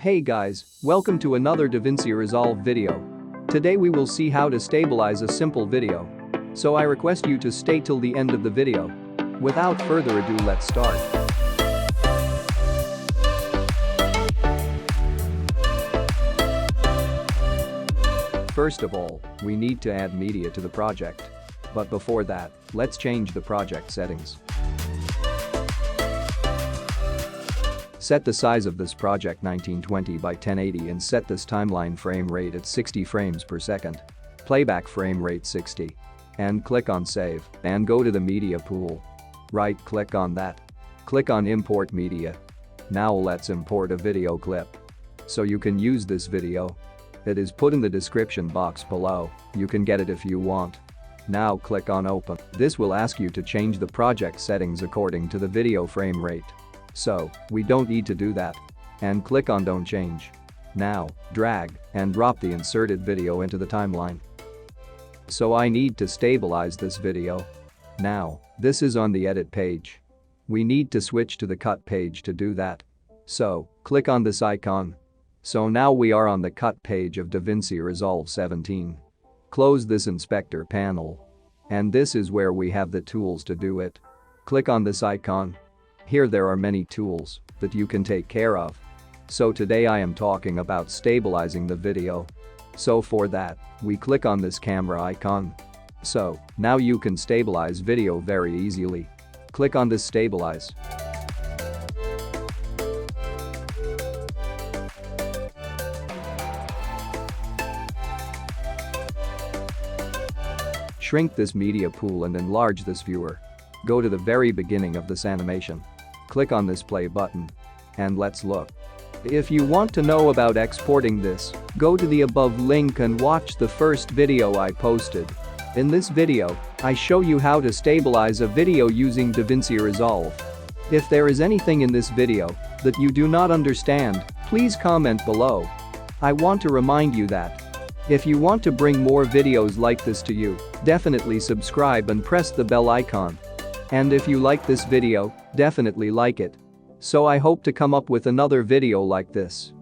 Hey guys, welcome to another Davinci Resolve video. Today we will see how to stabilize a simple video. So I request you to stay till the end of the video. Without further ado, let's start. First of all, we need to add media to the project. But before that, let's change the project settings. Set the size of this project 1920 by 1080 and set this timeline frame rate at 60 frames per second. Playback frame rate 60. And click on Save and go to the media pool. Right click on that. Click on Import Media. Now let's import a video clip. So you can use this video. It is put in the description box below, you can get it if you want. Now click on Open. This will ask you to change the project settings according to the video frame rate. So, we don't need to do that. And click on Don't Change. Now, drag and drop the inserted video into the timeline. So I need to stabilize this video. Now, this is on the edit page. We need to switch to the cut page to do that. So, click on this icon. So now we are on the cut page of Davinci Resolve 17. Close this inspector panel. And this is where we have the tools to do it. Click on this icon. Here there are many tools that you can take care of. So today I am talking about stabilizing the video. So for that, we click on this camera icon. So, now you can stabilize video very easily. Click on this stabilize. Shrink this media pool and enlarge this viewer. Go to the very beginning of this animation. Click on this play button. And let's look. If you want to know about exporting this, go to the above link and watch the first video I posted. In this video, I show you how to stabilize a video using Davinci Resolve. If there is anything in this video that you do not understand, please comment below. I want to remind you that if you want to bring more videos like this to you, definitely subscribe and press the bell icon. And if you like this video, definitely like it. So I hope to come up with another video like this.